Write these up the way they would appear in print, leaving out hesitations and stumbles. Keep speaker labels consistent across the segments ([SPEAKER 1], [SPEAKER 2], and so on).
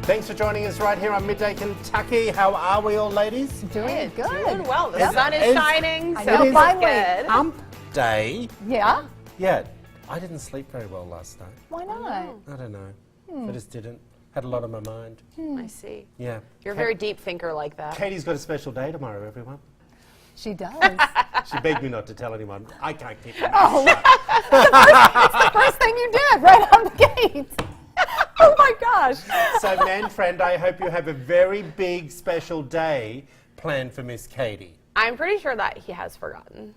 [SPEAKER 1] Thanks for joining us right here on Midday Kentucky. How are we all, ladies?
[SPEAKER 2] Doing good.
[SPEAKER 3] Doing well. The sun is shining, so
[SPEAKER 2] know,
[SPEAKER 3] it's
[SPEAKER 2] finally.
[SPEAKER 3] good.
[SPEAKER 1] Hump day.
[SPEAKER 2] Yeah?
[SPEAKER 1] Yeah, I didn't sleep very well last night.
[SPEAKER 2] Why not?
[SPEAKER 1] I don't know. I just didn't. Had a lot on my mind.
[SPEAKER 3] I see.
[SPEAKER 1] Yeah.
[SPEAKER 3] You're a very deep thinker like that.
[SPEAKER 1] Katie's got a special day tomorrow, everyone.
[SPEAKER 2] She does.
[SPEAKER 1] She begged me not to tell anyone. I can't keep it.
[SPEAKER 2] Oh, it's the first thing you did right on the gate. Oh my gosh.
[SPEAKER 1] So, man friend, I hope you have a very big special day planned for Miss Katie.
[SPEAKER 3] I'm pretty sure that he has forgotten.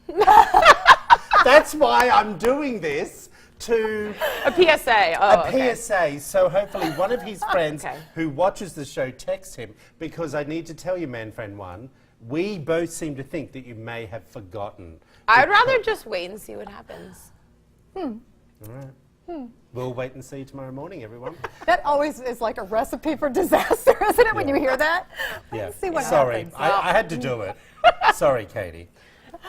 [SPEAKER 1] That's why I'm doing this, to
[SPEAKER 3] A PSA. Oh,
[SPEAKER 1] a
[SPEAKER 3] okay.
[SPEAKER 1] PSA. So hopefully one of his friends
[SPEAKER 3] Okay.
[SPEAKER 1] who watches the show texts him, because I need to tell you, man friend one, we both seem to think that you may have forgotten.
[SPEAKER 3] I'd rather just wait and see what happens.
[SPEAKER 1] All right. We'll wait and see tomorrow morning, everyone.
[SPEAKER 2] That always is like a recipe for disaster, isn't it, when
[SPEAKER 1] Yeah.
[SPEAKER 2] you hear that?
[SPEAKER 1] Yeah.
[SPEAKER 2] Let's see what
[SPEAKER 1] Sorry,
[SPEAKER 2] happens.
[SPEAKER 1] I had to do it. Sorry, Katie.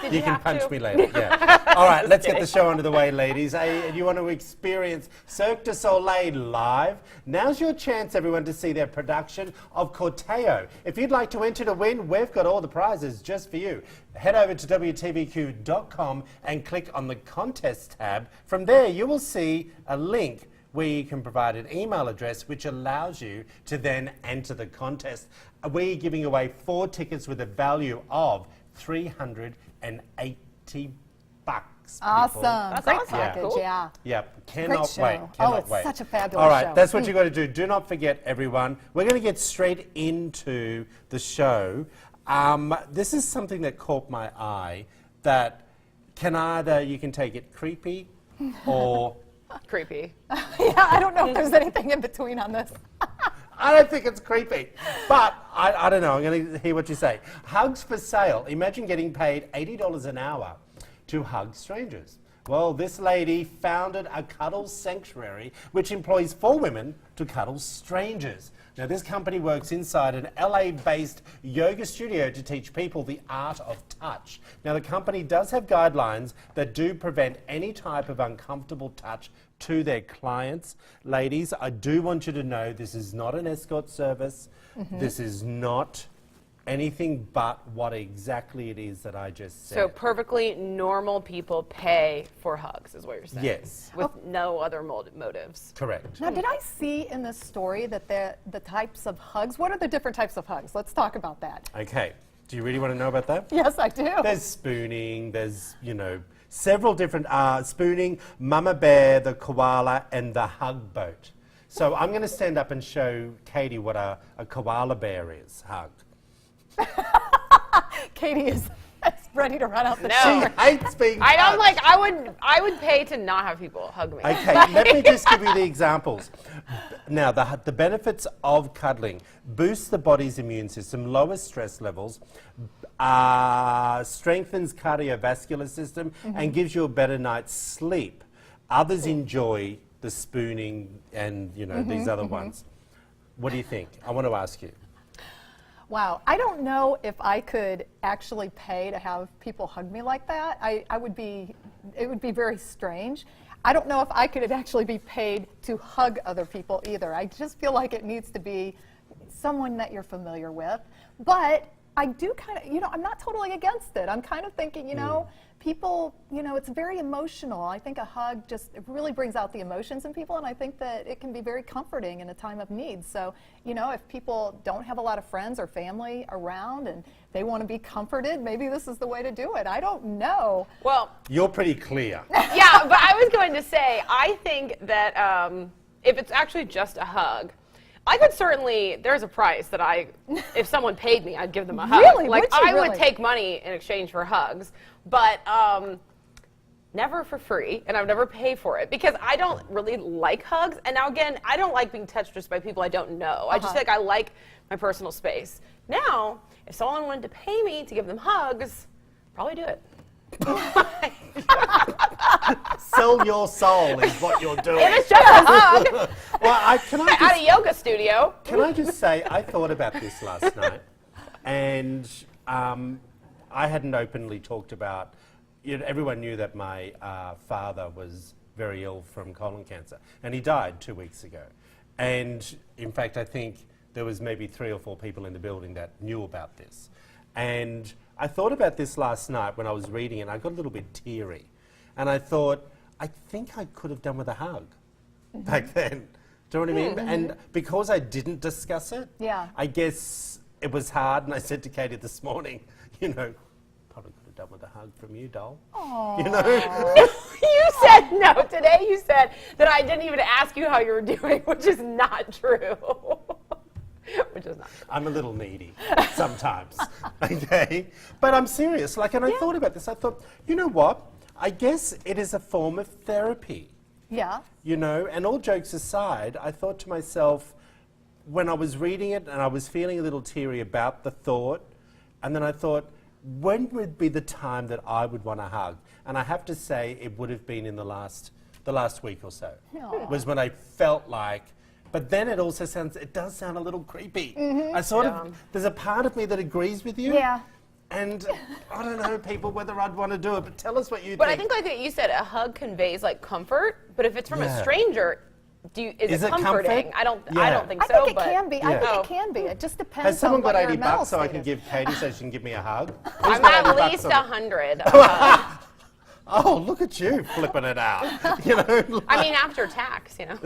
[SPEAKER 3] Did
[SPEAKER 1] You can
[SPEAKER 3] have
[SPEAKER 1] punch
[SPEAKER 3] to?
[SPEAKER 1] me later. Yeah. All right, let's get the show under the way, ladies. Hey, you want to experience Cirque du Soleil live? Now's your chance, everyone, to see their production of Corteo. If you'd like to enter to win, we've got all the prizes just for you. Head over to WTVQ.com and click on the contest tab. From there, you will see a link where you can provide an email address which allows you to then enter the contest. We're giving away 4 tickets with a value of $380.
[SPEAKER 2] Awesome.
[SPEAKER 3] That's
[SPEAKER 2] Great
[SPEAKER 3] awesome.
[SPEAKER 2] package,
[SPEAKER 3] Cool.
[SPEAKER 2] yeah.
[SPEAKER 1] Yep,
[SPEAKER 2] Great
[SPEAKER 1] cannot
[SPEAKER 2] show.
[SPEAKER 1] wait.
[SPEAKER 2] Oh,
[SPEAKER 1] Cannot
[SPEAKER 2] it's
[SPEAKER 1] wait.
[SPEAKER 2] such a fabulous
[SPEAKER 1] All right,
[SPEAKER 2] show.
[SPEAKER 1] that's what you've got to do. Do not forget, everyone. We're going to get straight into the show. This is something that caught my eye that can either, you can take it creepy or...
[SPEAKER 3] Creepy.
[SPEAKER 2] Yeah, I don't know if there's anything in between on this.
[SPEAKER 1] I don't think it's creepy, but I don't know. I'm going to hear what you say. Hugs for sale. Imagine getting paid $80 an hour to hug strangers. Well, this lady founded a cuddle sanctuary which employs 4 women to cuddle strangers. Now, this company works inside an LA-based yoga studio to teach people the art of touch. Now, the company does have guidelines that do prevent any type of uncomfortable touch to their clients. Ladies, I do want you to know this is not an escort service. This is not anything but what exactly it is that I just said.
[SPEAKER 3] So perfectly normal people pay for hugs, is what you're saying.
[SPEAKER 1] Yes.
[SPEAKER 3] With no other motives.
[SPEAKER 1] Correct.
[SPEAKER 2] Now, did I see in this story that the types of hugs, what are the different types of hugs? Let's talk about that.
[SPEAKER 1] Okay. Do you really want to know about that?
[SPEAKER 2] Yes, I do.
[SPEAKER 1] There's spooning, there's, several different spooning, mama bear, the koala, and the hug boat. So I'm going to stand up and show Katie what a koala bear is, hug.
[SPEAKER 2] Katie is ready to run out the
[SPEAKER 3] No.
[SPEAKER 2] door.
[SPEAKER 1] She hates being
[SPEAKER 3] I don't
[SPEAKER 1] hugged.
[SPEAKER 3] I would pay to not have people hug me.
[SPEAKER 1] Okay, let me just give you the examples. Now, the benefits of cuddling: boosts the body's immune system, lowers stress levels, strengthens cardiovascular system, and gives you a better night's sleep. Others enjoy the spooning and, these other ones. What do you think? I want to ask you.
[SPEAKER 2] Wow, I don't know if I could actually pay to have people hug me like that. It would be very strange. I don't know if I could actually be paid to hug other people either. I just feel like it needs to be someone that you're familiar with. But I do kind of, I'm not totally against it. I'm kind of thinking, people, it's very emotional. I think a hug it really brings out the emotions in people, and I think that it can be very comforting in a time of need. So, if people don't have a lot of friends or family around and they want to be comforted, maybe this is the way to do it. I don't know.
[SPEAKER 3] Well,
[SPEAKER 1] You're pretty clear.
[SPEAKER 3] yeah, but I was going to say, I think that if it's actually just a hug, I could certainly, there's a price that if someone paid me, I'd give them a hug.
[SPEAKER 2] Really?
[SPEAKER 3] Like,
[SPEAKER 2] Would you
[SPEAKER 3] I would
[SPEAKER 2] really?
[SPEAKER 3] take money in exchange for hugs, but never for free, and I would never pay for it, because I don't really like hugs. And now, again, I don't like being touched just by people I don't know. I just feel like I like my personal space. Now, if someone wanted to pay me to give them hugs, probably do it.
[SPEAKER 1] Sell your soul is what you're doing.
[SPEAKER 3] If it's just a hug
[SPEAKER 1] Well,
[SPEAKER 3] at a yoga studio.
[SPEAKER 1] Can I just say, I thought about this last night, and I hadn't openly talked about, everyone knew that my father was very ill from colon cancer, and he died 2 weeks ago. And in fact, I think there was maybe 3 or 4 people in the building that knew about this. And I thought about this last night when I was reading it, and I got a little bit teary. And I thought, I think I could have done with a hug back then. Do you know what I mean? And because I didn't discuss it, I guess it was hard. And I said to Katie this morning, you know, probably could have done with a hug from you, doll.
[SPEAKER 2] Aww.
[SPEAKER 1] You know?
[SPEAKER 3] You said no. Today you said that I didn't even ask you how you were doing, which is not true. Which is not true.
[SPEAKER 1] I'm a little needy sometimes, okay? But I'm serious. Like, and I thought about this. I thought, you know what? I guess it is a form of therapy.
[SPEAKER 2] Yeah.
[SPEAKER 1] You know, and all jokes aside, I thought to myself, when I was reading it and I was feeling a little teary about the thought, and then I thought, when would be the time that I would want a hug? And I have to say, it would have been in the last week or so.
[SPEAKER 2] Aww.
[SPEAKER 1] Was when I felt like, but then it also it does sound a little creepy. I sort of, there's a part of me that agrees with you.
[SPEAKER 2] Yeah.
[SPEAKER 1] And I don't know, people, whether I'd want to do it, but tell us what you think.
[SPEAKER 3] But I think, like you said, a hug conveys like comfort. But if it's from a stranger, is it comforting?
[SPEAKER 1] Comfort?
[SPEAKER 3] I don't think
[SPEAKER 2] I
[SPEAKER 3] so.
[SPEAKER 2] think it can be. I
[SPEAKER 1] Yeah.
[SPEAKER 2] think it can be. It just depends
[SPEAKER 1] Has someone
[SPEAKER 2] on what
[SPEAKER 1] got
[SPEAKER 2] your
[SPEAKER 1] 80
[SPEAKER 2] mental
[SPEAKER 1] bucks so I
[SPEAKER 2] state
[SPEAKER 1] can
[SPEAKER 2] is.
[SPEAKER 1] give Katie so she can give me a hug?
[SPEAKER 3] I'm
[SPEAKER 1] got
[SPEAKER 3] at
[SPEAKER 1] 80 bucks
[SPEAKER 3] least
[SPEAKER 1] on me?
[SPEAKER 3] 100.
[SPEAKER 1] Oh, look at you flipping it out. You know.
[SPEAKER 3] I mean, after tax, you know.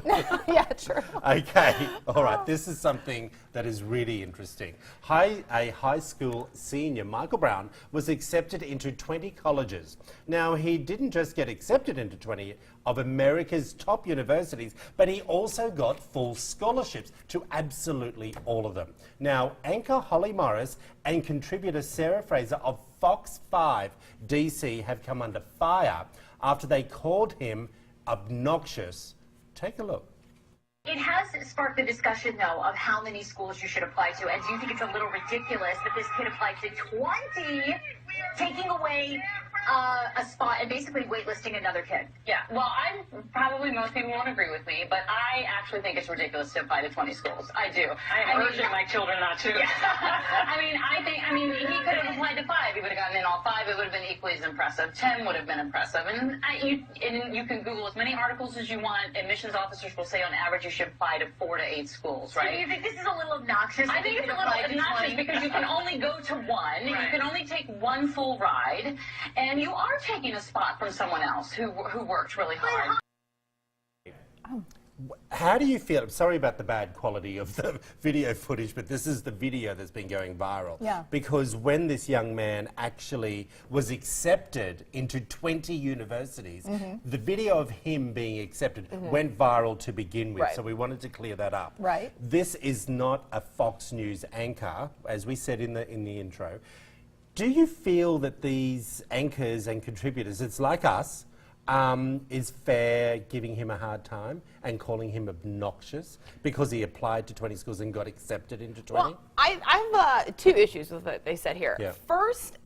[SPEAKER 2] Yeah, true.
[SPEAKER 1] Okay, all right. This is something that is really interesting. A high school senior, Michael Brown, was accepted into 20 colleges. Now, he didn't just get accepted into 20 of America's top universities, but he also got full scholarships to absolutely all of them. Now, anchor Holly Morris and contributor Sarah Fraser of Fox 5 DC have come under fire after they called him obnoxious. Take a look.
[SPEAKER 4] It has sparked the discussion, though, of how many schools you should apply to. And do you think it's a little ridiculous that this kid applied to 20, taking away a spot and basically waitlisting another kid?
[SPEAKER 5] Yeah, well, probably most people won't agree with me, but I actually think it's ridiculous to apply to 20 schools. I do. I'm urging my children not to. Yeah. I mean, he could have applied to 5. He would have gotten in all 5. It would have been equally as impressive. 10 would have been impressive. And you can Google as many articles as you want. Admissions officers will say on average you should apply to 4 to 8 schools, right?
[SPEAKER 4] So do you think this is a little obnoxious?
[SPEAKER 5] I think it's a little obnoxious because you can only go to one. Right. You can only take one full ride, and you are taking a spot from someone else who worked really hard.
[SPEAKER 1] How do you feel? I'm sorry about the bad quality of the video footage, but this is the video that's been going viral.
[SPEAKER 2] Yeah.
[SPEAKER 1] Because when this young man actually was accepted into 20 universities, the video of him being accepted went viral to begin with.
[SPEAKER 3] Right.
[SPEAKER 1] So we wanted to clear that up.
[SPEAKER 2] Right.
[SPEAKER 1] This is not a Fox News anchor, as we said in the intro. Do you feel that these anchors and contributors, it's like us, is fair giving him a hard time and calling him obnoxious because he applied to 20 schools and got accepted into 20?
[SPEAKER 3] Well, I have 2 issues with what they said here.
[SPEAKER 1] Yeah.
[SPEAKER 3] First,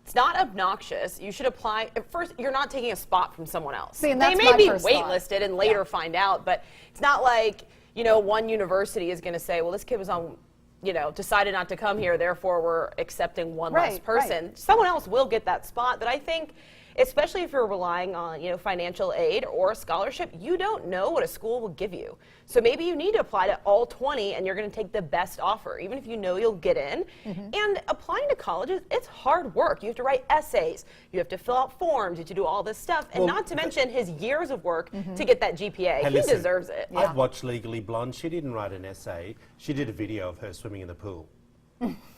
[SPEAKER 3] it's not obnoxious. You should apply. First, you're not taking a spot from someone else.
[SPEAKER 2] See, and
[SPEAKER 3] they
[SPEAKER 2] that's
[SPEAKER 3] may
[SPEAKER 2] my
[SPEAKER 3] be
[SPEAKER 2] first thought.
[SPEAKER 3] waitlisted and later find out, but it's not like, you know, one university is going to say, well, this kid was on, you know, decided not to come here, therefore we're accepting one less
[SPEAKER 2] Right,
[SPEAKER 3] person.
[SPEAKER 2] right.
[SPEAKER 3] Someone else will get that spot. But I think, especially if you're relying on, you know, financial aid or a scholarship, you don't know what a school will give you. So maybe you need to apply to all 20 and you're going to take the best offer, even if you know you'll get in. And applying to colleges, it's hard work. You have to write essays, you have to fill out forms, you have to do all this stuff, and
[SPEAKER 1] Well,
[SPEAKER 3] not to mention his years of work to get that GPA.
[SPEAKER 1] Hey,
[SPEAKER 3] He
[SPEAKER 1] listen,
[SPEAKER 3] deserves it.
[SPEAKER 1] I've watched Legally Blonde. She didn't write an essay. She did a video of her swimming in the pool.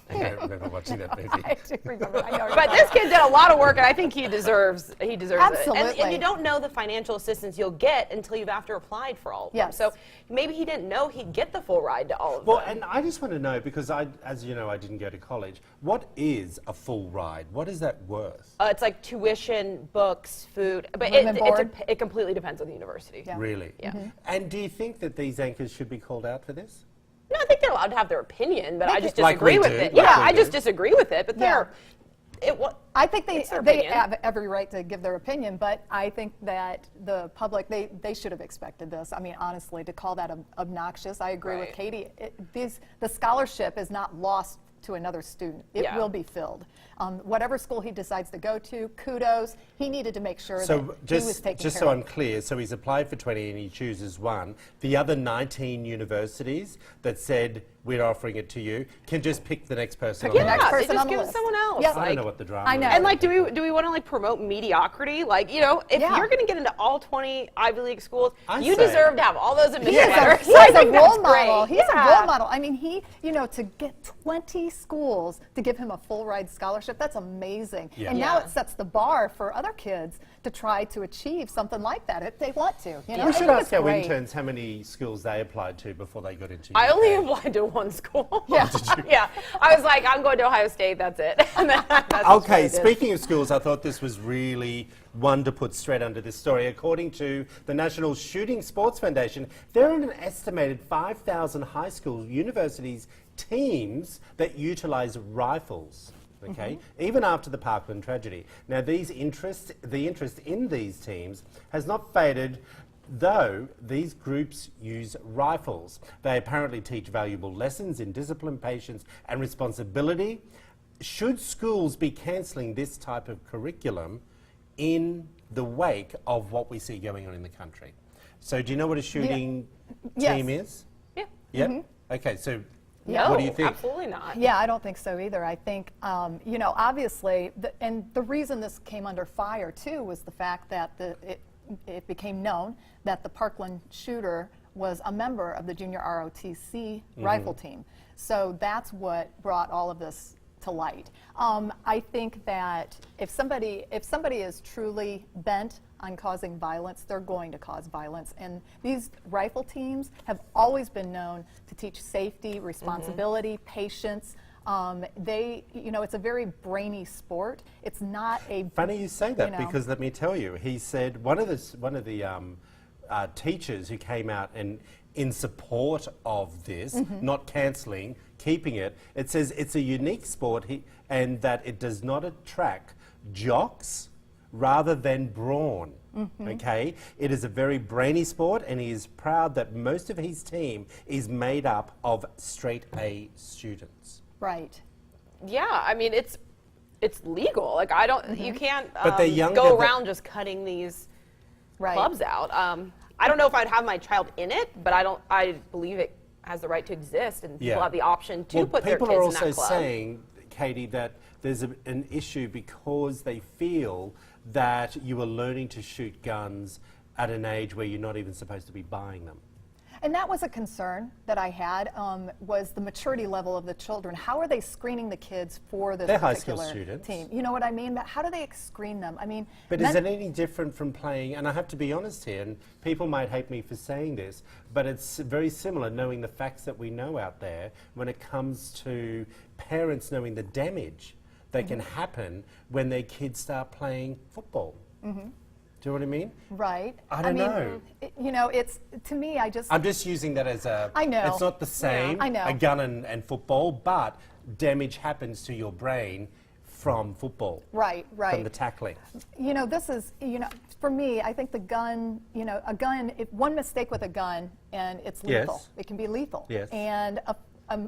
[SPEAKER 1] I don't remember watching that movie.
[SPEAKER 2] I do remember. I know.
[SPEAKER 3] But this kid did a lot of work, and I think he deserves it. And
[SPEAKER 2] Absolutely.
[SPEAKER 3] you don't know the financial assistance you'll get until you've after applied for all of them.
[SPEAKER 2] Yes.
[SPEAKER 3] So maybe he didn't know he'd get the full ride to all of
[SPEAKER 1] Well,
[SPEAKER 3] them.
[SPEAKER 1] and I just want to know, because as you know, I didn't go to college. What is a full ride? What is that worth?
[SPEAKER 3] It's like tuition, books, food, but
[SPEAKER 2] Room and board.
[SPEAKER 3] it completely depends on the university.
[SPEAKER 2] Yeah.
[SPEAKER 1] Really?
[SPEAKER 3] Yeah.
[SPEAKER 1] And do you think that these anchors should be called out for this?
[SPEAKER 3] No, I think they're allowed to have their opinion, but I just
[SPEAKER 1] Like we
[SPEAKER 3] disagree with
[SPEAKER 1] do,
[SPEAKER 3] it.
[SPEAKER 1] like
[SPEAKER 3] Yeah,
[SPEAKER 1] we
[SPEAKER 3] I
[SPEAKER 1] do.
[SPEAKER 3] just disagree with it. But
[SPEAKER 2] Yeah. I think
[SPEAKER 3] It's their
[SPEAKER 2] they
[SPEAKER 3] opinion.
[SPEAKER 2] have every right to give their opinion, but I think that the public, they should have expected this. I mean, honestly, to call that obnoxious, I agree with
[SPEAKER 3] Right.
[SPEAKER 2] Katie. The scholarship is not lost to another student, it
[SPEAKER 3] Yeah.
[SPEAKER 2] will be filled. Whatever school he decides to go to, kudos. He needed to make sure that he was taken
[SPEAKER 1] just
[SPEAKER 2] care
[SPEAKER 1] so
[SPEAKER 2] of.
[SPEAKER 1] I'm clear, so he's applied for 20 and he chooses one. The other 19 universities that said we're offering it to you can just pick the next person on
[SPEAKER 2] the
[SPEAKER 1] the
[SPEAKER 2] next
[SPEAKER 1] list.
[SPEAKER 2] person
[SPEAKER 3] they just
[SPEAKER 2] on the
[SPEAKER 3] give it
[SPEAKER 2] list.
[SPEAKER 3] someone else.
[SPEAKER 2] Yep.
[SPEAKER 1] I don't know what the drama
[SPEAKER 2] I know.
[SPEAKER 1] is.
[SPEAKER 3] And like, do we want to like promote mediocrity? Like, you know, if
[SPEAKER 2] Yeah.
[SPEAKER 3] you're going to get into all 20 Ivy League schools,
[SPEAKER 1] I
[SPEAKER 3] you
[SPEAKER 1] say-
[SPEAKER 3] deserve to have all those
[SPEAKER 2] He's
[SPEAKER 3] administrators.
[SPEAKER 2] a
[SPEAKER 3] I think
[SPEAKER 2] role
[SPEAKER 3] that's
[SPEAKER 2] model.
[SPEAKER 3] great.
[SPEAKER 2] He's a
[SPEAKER 3] Yeah.
[SPEAKER 2] role model. I mean, to get 20 schools to give him a full ride scholarship, that's amazing.
[SPEAKER 1] Yeah.
[SPEAKER 2] And now
[SPEAKER 3] Yeah.
[SPEAKER 2] it sets the bar for other kids to try to achieve something like that if they want to. You know,
[SPEAKER 1] We
[SPEAKER 2] I
[SPEAKER 1] should
[SPEAKER 2] think
[SPEAKER 1] ask
[SPEAKER 2] it's
[SPEAKER 1] our
[SPEAKER 2] great.
[SPEAKER 1] interns how many schools they applied to before they got into
[SPEAKER 3] I only
[SPEAKER 1] UK.
[SPEAKER 3] applied to one school.
[SPEAKER 2] Yeah.
[SPEAKER 3] Yeah. I was like, I'm going to Ohio State, that's it. And then that's just what I
[SPEAKER 1] Okay,
[SPEAKER 3] did.
[SPEAKER 1] speaking of schools, I thought this was really one to put straight under this story. According to the National Shooting Sports Foundation, there are an estimated 5,000 high school, universities, teams that utilise rifles. Okay, even after the Parkland tragedy. Now, the interest in these teams has not faded, though these groups use rifles. They apparently teach valuable lessons in discipline, patience, and responsibility. Should schools be cancelling this type of curriculum in the wake of what we see going on in the country? So, do you know what a shooting
[SPEAKER 2] Yes.
[SPEAKER 1] team is?
[SPEAKER 3] Yeah.
[SPEAKER 1] Yep. Okay, so
[SPEAKER 3] No,
[SPEAKER 1] what do you think?
[SPEAKER 3] absolutely not.
[SPEAKER 2] Yeah, I don't think so either. I think, you know, obviously, and the reason this came under fire too was the fact that it became known that the Parkland shooter was a member of the junior ROTC rifle team. So that's what brought all of this to light. I think that if somebody is truly bent on causing violence, they're going to cause violence. And these rifle teams have always been known to teach safety, responsibility, patience. You know, it's a very brainy sport. It's not a
[SPEAKER 1] Funny you say that,
[SPEAKER 2] you know.
[SPEAKER 1] because let me tell you, he said one of the teachers who came out and in support of this, not cancelling, keeping it. It says it's a unique sport and that it does not attract jocks rather than brawn. Okay, it is a very brainy sport, and he is proud that most of his team is made up of straight A students.
[SPEAKER 2] right.
[SPEAKER 3] Yeah, I mean, it's legal. Like, I don't, you can't
[SPEAKER 1] But they're younger
[SPEAKER 3] go
[SPEAKER 1] than-
[SPEAKER 3] around just cutting these
[SPEAKER 2] Right.
[SPEAKER 3] clubs out. I don't know if I'd have my child in it, but I believe it has the right to exist, and people
[SPEAKER 1] Yeah.
[SPEAKER 3] have the option to
[SPEAKER 1] Well,
[SPEAKER 3] put their
[SPEAKER 1] people
[SPEAKER 3] kids
[SPEAKER 1] are
[SPEAKER 3] in
[SPEAKER 1] also
[SPEAKER 3] that club.
[SPEAKER 1] saying, Katie, that there's an issue because they feel that you are learning to shoot guns at an age where you're not even supposed to be buying them.
[SPEAKER 2] And that was a concern that I had, was the maturity level of the children. How are they screening the kids for this
[SPEAKER 1] They're high school
[SPEAKER 2] particular
[SPEAKER 1] students.
[SPEAKER 2] team? You know what I mean? But how do they screen them? I mean,
[SPEAKER 1] But is it any different from playing, and I have to be honest here, and people might hate me for saying this, but it's very similar knowing the facts that we know out there when it comes to parents knowing the damage that can happen when their kids start playing football. Do you know what I mean?
[SPEAKER 2] right?
[SPEAKER 1] I don't
[SPEAKER 2] mean,
[SPEAKER 1] know.
[SPEAKER 2] You know, it's, to me,
[SPEAKER 1] I'm just using that as a...
[SPEAKER 2] I know.
[SPEAKER 1] It's not the same,
[SPEAKER 2] I know.
[SPEAKER 1] a gun and football, but damage happens to your brain from football.
[SPEAKER 2] Right, right.
[SPEAKER 1] From the tackling.
[SPEAKER 2] You know, this is, you know, for me, I think the gun, you know, a gun, if one mistake with a gun and it's lethal.
[SPEAKER 1] Yes.
[SPEAKER 2] It can be lethal.
[SPEAKER 1] Yes.
[SPEAKER 2] And a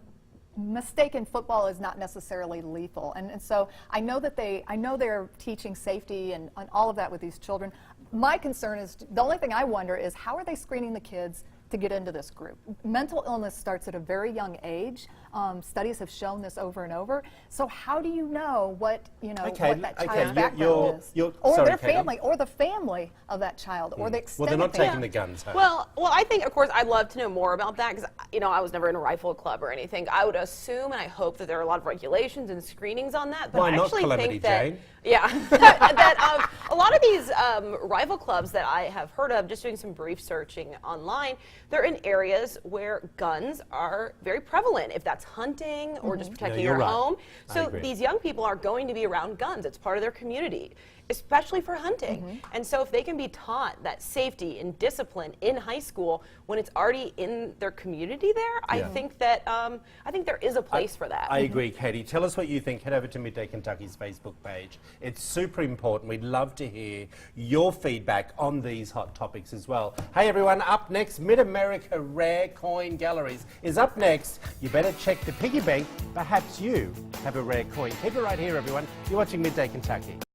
[SPEAKER 2] mistake in football is not necessarily lethal. And so I know that I know they're teaching safety and all of that with these children. My concern is, the only thing I wonder is how are they screening the kids to get into this group? Mental illness starts at a very young age. Studies have shown this over and over. So how do you know what, you know,
[SPEAKER 1] Okay,
[SPEAKER 2] what that
[SPEAKER 1] okay,
[SPEAKER 2] child's
[SPEAKER 1] you're-
[SPEAKER 2] background is?
[SPEAKER 1] you're-
[SPEAKER 2] Or
[SPEAKER 1] sorry,
[SPEAKER 2] their
[SPEAKER 1] Kate,
[SPEAKER 2] family, or the family of that child, or the
[SPEAKER 1] Well,
[SPEAKER 2] extended
[SPEAKER 1] they're not
[SPEAKER 2] family.
[SPEAKER 1] taking the guns home.
[SPEAKER 3] Well, I think, of course, I'd love to know more about that because, you know, I was never in a rifle club or anything. I would assume and I hope that there are a lot of regulations and screenings on that. But
[SPEAKER 1] Why
[SPEAKER 3] I
[SPEAKER 1] not,
[SPEAKER 3] actually
[SPEAKER 1] Calamity
[SPEAKER 3] think that,
[SPEAKER 1] Jane?
[SPEAKER 3] yeah, that a lot of these rifle clubs that I have heard of, just doing some brief searching online, they're in areas where guns are very prevalent. If that's hunting or just protecting
[SPEAKER 1] you're
[SPEAKER 3] your
[SPEAKER 1] right.
[SPEAKER 3] home,
[SPEAKER 1] I
[SPEAKER 3] so
[SPEAKER 1] agree.
[SPEAKER 3] these young people are going to be around guns. It's part of their community. especially for hunting. And so if they can be taught that safety and discipline in high school when it's already in their community there, I think that there is a place for that.
[SPEAKER 1] I agree, Katie. Tell us what you think. Head over to Midday Kentucky's Facebook page. It's super important. We'd love to hear your feedback on these hot topics as well. Hey everyone, up next, Mid-America Rare Coin Galleries is up next. You better check the piggy bank. Perhaps you have a rare coin. Keep it right here, everyone. You're watching Midday Kentucky.